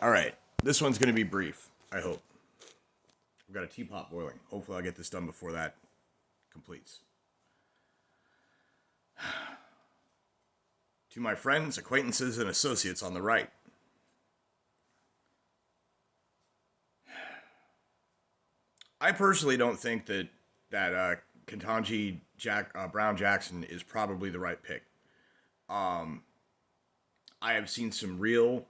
All right. This one's going to be brief, I hope. I've got a teapot boiling. Hopefully, I'll get this done before that completes. To my friends, acquaintances, and associates on the right, I personally don't think that Ketanji Brown Jackson is probably the right pick. I have seen some real,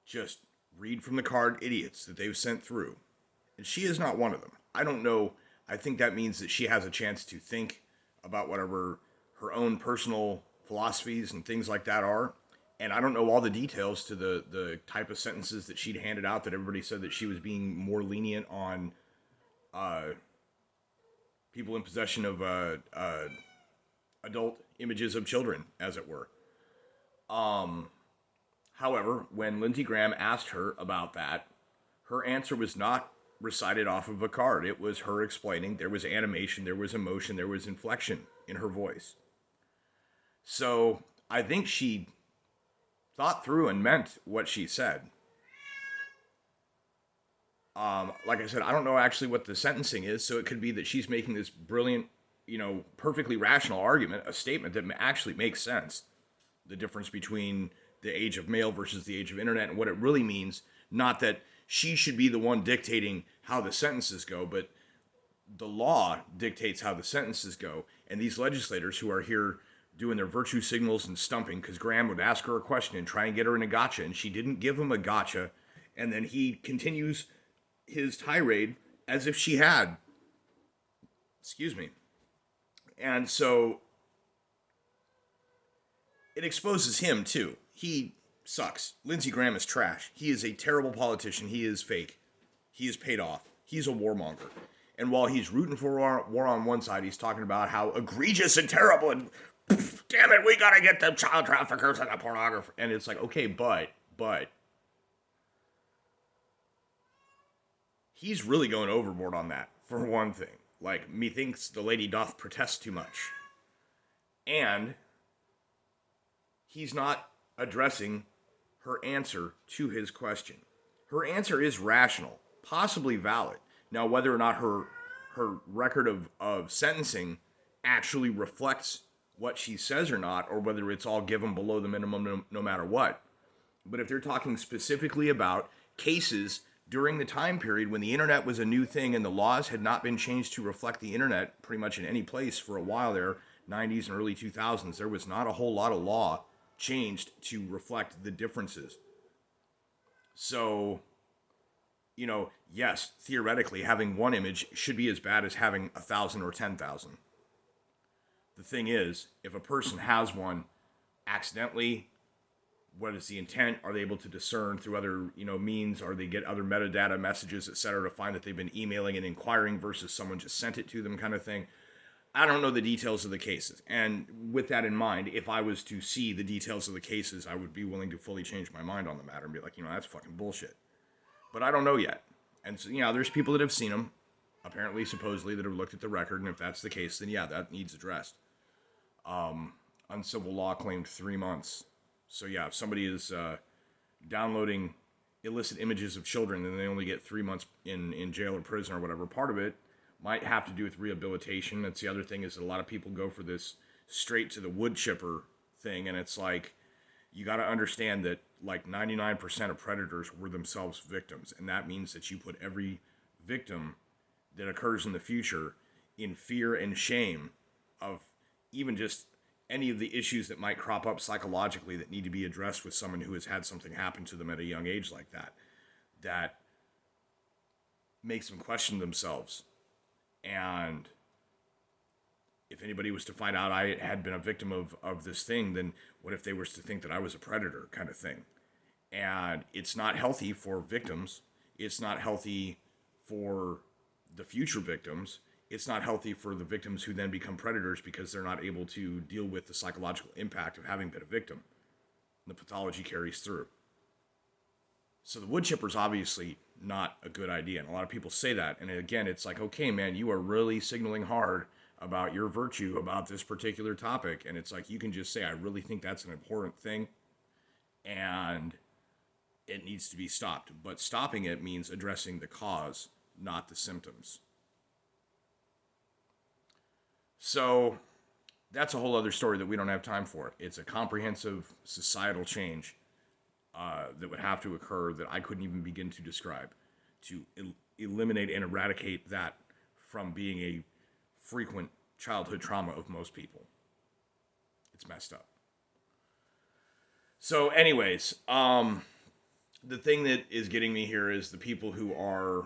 just read from the card idiots that they've sent through, and she is not one of them. I don't know. I think that means that she has a chance to think about whatever her own personal philosophies and things like that are. And I don't know all the details to the type of sentences that she'd handed out that everybody said that she was being more lenient on uh, people in possession of adult images of children, as it were. Um, However, when Lindsey Graham asked her about that, her answer was not recited off of a card. It was her explaining. There was animation, there was emotion, there was inflection in her voice. So I think she thought through and meant what she said. Like I said, I don't know actually what the sentencing is, so it could be that she's making this brilliant, perfectly rational argument, a statement that actually makes sense. The difference between the age of mail versus the age of internet and what it really means. Not that she should be the one dictating how the sentences go, but the law dictates how the sentences go. And these legislators who are here doing their virtue signals and stumping, because Graham would ask her a question and try and get her in a gotcha, and she didn't give him a gotcha. And then he continues his tirade as if she had. Excuse me. And so it exposes him too. He sucks. Lindsey Graham is trash. He is a terrible politician. He is fake. He is paid off. He's a warmonger. And while he's rooting for war on one side, he's talking about how egregious and terrible and damn it, we gotta get the child traffickers and the pornographer. And it's like, okay, but he's really going overboard on that, for one thing. Like, methinks the lady doth protest too much. And he's not addressing her answer to his question. Her answer is rational, possibly valid. Now, whether or not her record of sentencing actually reflects what she says or not, or whether it's all given below the minimum no matter what. But if they're talking specifically about cases during the time period when the internet was a new thing and the laws had not been changed to reflect the internet pretty much in any place for a while there, 90s and early 2000s, there was not a whole lot of law changed to reflect the differences. So, yes, theoretically, having one image should be as bad as having 1,000 or 10,000. The thing is, if a person has one accidentally, what is the intent? Are they able to discern through other, means? Or they get other metadata messages, etc., to find that they've been emailing and inquiring versus someone just sent it to them, kind of thing? I don't know the details of the cases. And with that in mind, if I was to see the details of the cases, I would be willing to fully change my mind on the matter and be like, that's fucking bullshit. But I don't know yet. And so, there's people that have seen them, apparently, supposedly, that have looked at the record. And if that's the case, then yeah, that needs addressed. Uncivil law claimed 3 months. So yeah, if somebody is downloading illicit images of children and they only get 3 months in jail or prison or whatever, part of it might have to do with rehabilitation. That's the other thing, is that a lot of people go for this straight to the wood chipper thing, and it's like, you got to understand that like 99% of predators were themselves victims, and that means that you put every victim that occurs in the future in fear and shame of even just any of the issues that might crop up psychologically that need to be addressed with someone who has had something happen to them at a young age like that. That makes them question themselves. And if anybody was to find out I had been a victim of this thing, then what if they were to think that I was a predator, kind of thing? And it's not healthy for victims. It's not healthy for the future victims. It's not healthy for the victims who then become predators because they're not able to deal with the psychological impact of having been a victim. The pathology carries through. So the wood chipper is obviously not a good idea. And a lot of people say that. And again, it's like, okay, man, you are really signaling hard about your virtue about this particular topic. And it's like, you can just say, I really think that's an important thing. And it needs to be stopped. But stopping it means addressing the cause, not the symptoms. So that's a whole other story that we don't have time for. It's a comprehensive societal change that would have to occur that I couldn't even begin to describe to eliminate and eradicate that from being a frequent childhood trauma of most people. It's messed up. So, anyways, the thing that is getting me here is the people who are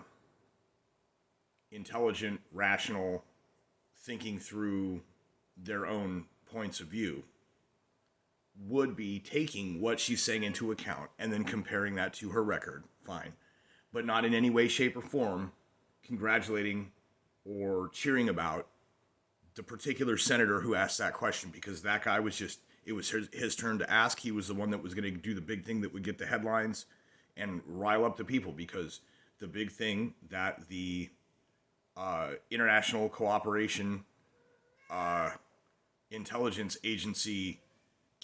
intelligent, rational, thinking through their own points of view would be taking what she's saying into account and then comparing that to her record, fine, but not in any way, shape, or form congratulating or cheering about the particular senator who asked that question, because that guy was just, it was his turn to ask. He was the one that was going to do the big thing that would get the headlines and rile up the people, because the big thing that the International Cooperation Intelligence Agency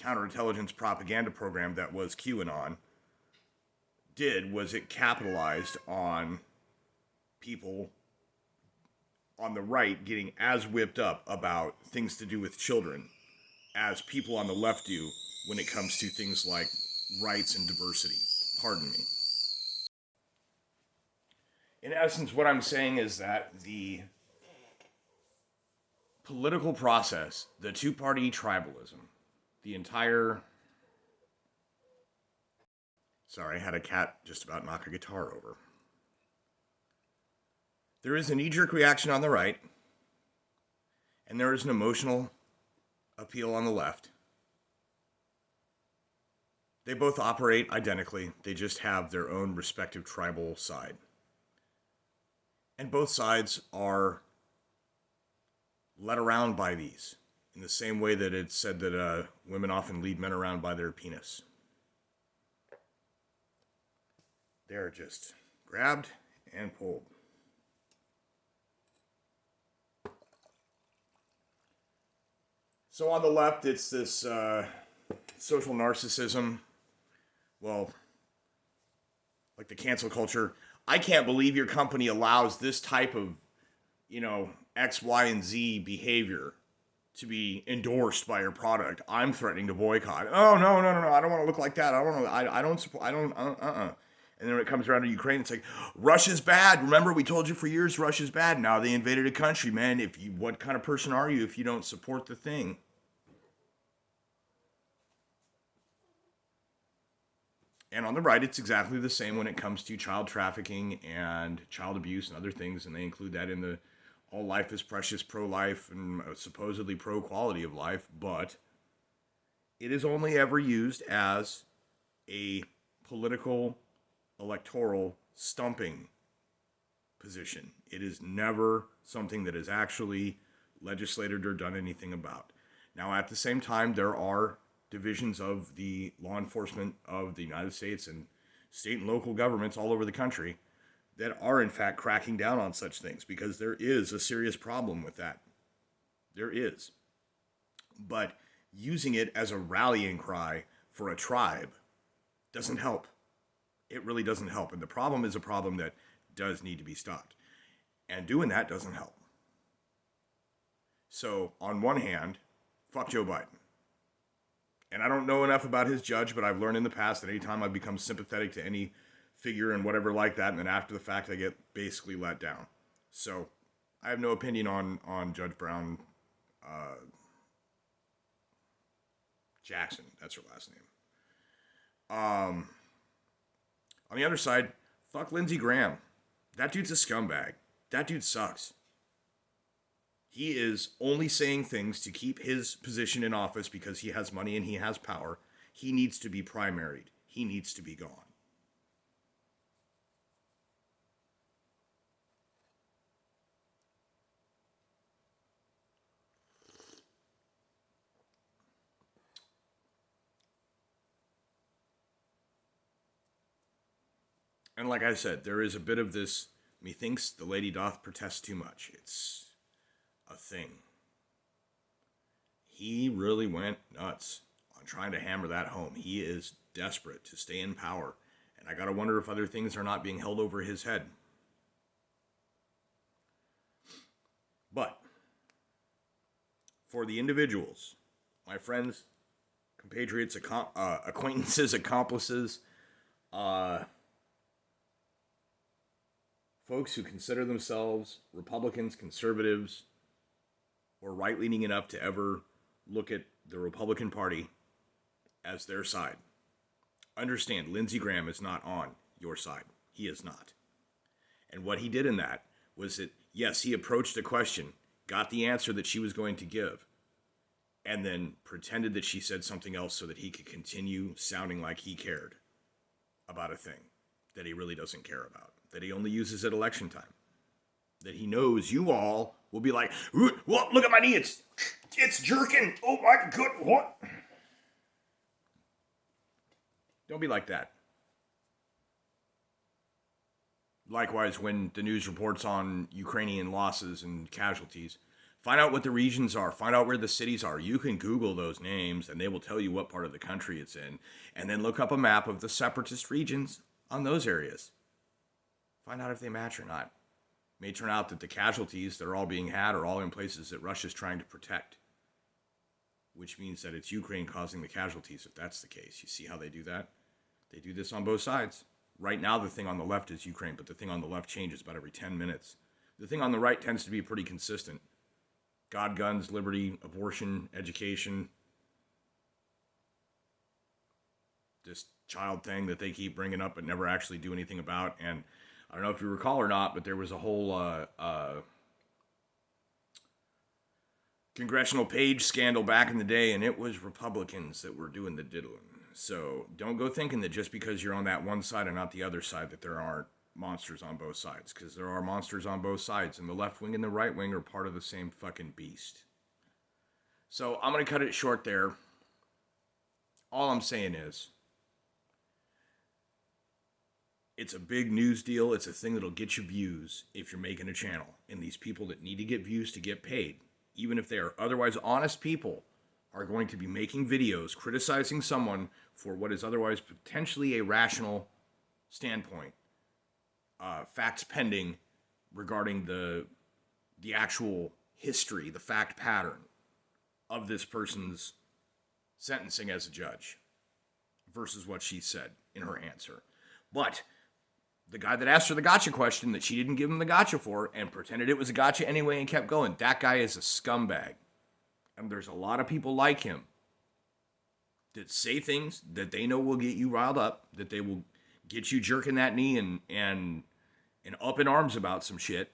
counterintelligence propaganda program that was QAnon did was it capitalized on people on the right getting as whipped up about things to do with children as people on the left do when it comes to things like rights and diversity. Pardon me. In essence, what I'm saying is that the political process, the two-party tribalism, the entire... Sorry, I had a cat just about knock a guitar over. There is a knee-jerk reaction on the right, and there is an emotional appeal on the left. They both operate identically. They just have their own respective tribal side. And both sides are led around by these, in the same way that it's said that women often lead men around by their penis. They're just grabbed and pulled. So on the left, it's this social narcissism. Well, like the cancel culture. I can't believe your company allows this type of, X, Y, and Z behavior to be endorsed by your product. I'm threatening to boycott. Oh, no. I don't want to look like that. I don't support, And then when it comes around to Ukraine, it's like, Russia's bad. Remember, we told you for years Russia's bad. Now they invaded a country, man. What kind of person are you if you don't support the thing? And on the right, it's exactly the same when it comes to child trafficking and child abuse and other things, and they include that in the all life is precious, pro-life, and supposedly pro-quality of life, but it is only ever used as a political, electoral stumping position. It is never something that is actually legislated or done anything about. Now, at the same time, there are divisions of the law enforcement of the United States and state and local governments all over the country that are in fact cracking down on such things, because there is a serious problem with that. There is. But using it as a rallying cry for a tribe doesn't help. It really doesn't help. And the problem is a problem that does need to be stopped. And doing that doesn't help. So, on one hand, fuck Joe Biden. And I don't know enough about his judge, but I've learned in the past that anytime I become sympathetic to any figure and whatever like that, and then after the fact I get basically let down. So I have no opinion on Judge Brown Jackson. That's her last name. On the other side, fuck Lindsey Graham. That dude's a scumbag. That dude sucks. He is only saying things to keep his position in office because he has money and he has power. He needs to be primaried. He needs to be gone. And like I said, there is a bit of this, methinks the lady doth protest too much. It's a thing. He really went nuts on trying to hammer that home. He is desperate to stay in power. And And I gotta wonder if other things are not being held over his head. But for the individuals, my friends, compatriots, acquaintances, accomplices, folks who consider themselves Republicans, conservatives, or right-leaning enough to ever look at the Republican Party as their side, understand Lindsey Graham is not on your side. He is not. And what he did in that was that, yes, he approached a question, got the answer that she was going to give, and then pretended that she said something else so that he could continue sounding like he cared about a thing that he really doesn't care about, that he only uses at election time, that he knows you all will be like, "What? Look at my knee, it's jerking. Oh my god, what?" Don't be like that. Likewise, when the news reports on Ukrainian losses and casualties, find out what the regions are. Find out where the cities are. You can Google those names, and they will tell you what part of the country it's in. And then look up a map of the separatist regions on those areas. Find out if they match or not. It may turn out that the casualties that are all being had are all in places that Russia's trying to protect, which means that it's Ukraine causing the casualties, if that's the case. You see how they do that? They do this on both sides. Right now, the thing on the left is Ukraine, but the thing on the left changes about every 10 minutes. The thing on the right tends to be pretty consistent. God, guns, liberty, abortion, education. This child thing that they keep bringing up but never actually do anything about. And I don't know if you recall or not, but there was a whole congressional page scandal back in the day, and it was Republicans that were doing the diddling. So don't go thinking that just because you're on that one side and not the other side that there aren't monsters on both sides, because there are monsters on both sides, and the left wing and the right wing are part of the same fucking beast. So I'm going to cut it short there. All I'm saying is, it's a big news deal. It's a thing that'll get you views if you're making a channel. And these people that need to get views to get paid, even if they are otherwise honest people, are going to be making videos criticizing someone for what is otherwise potentially a rational standpoint. Facts pending regarding the actual history, the fact pattern of this person's sentencing as a judge versus what she said in her answer. But the guy that asked her the gotcha question that she didn't give him the gotcha for and pretended it was a gotcha anyway and kept going, that guy is a scumbag. And there's a lot of people like him that say things that they know will get you riled up, that they will get you jerking that knee and up in arms about some shit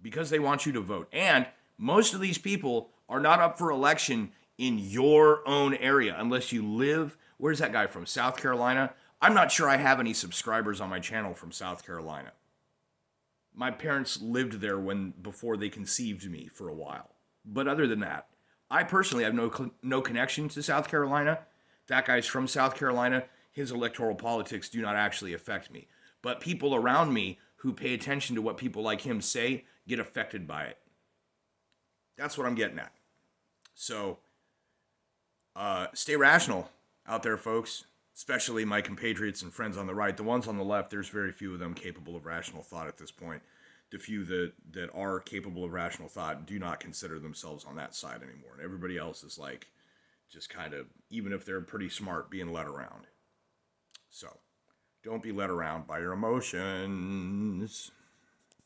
because they want you to vote. And most of these people are not up for election in your own area unless you live, where's that guy from, South Carolina? I'm not sure I have any subscribers on my channel from South Carolina. My parents lived there before they conceived me for a while. But other than that, I personally have no connection to South Carolina. That guy's from South Carolina. His electoral politics do not actually affect me. But people around me who pay attention to what people like him say get affected by it. That's what I'm getting at. So, stay rational out there, folks. Especially my compatriots and friends on the right. The ones on the left, there's very few of them capable of rational thought at this point. The few that are capable of rational thought do not consider themselves on that side anymore. And everybody else is like, just kind of, even if they're pretty smart, being led around. So, don't be led around by your emotions.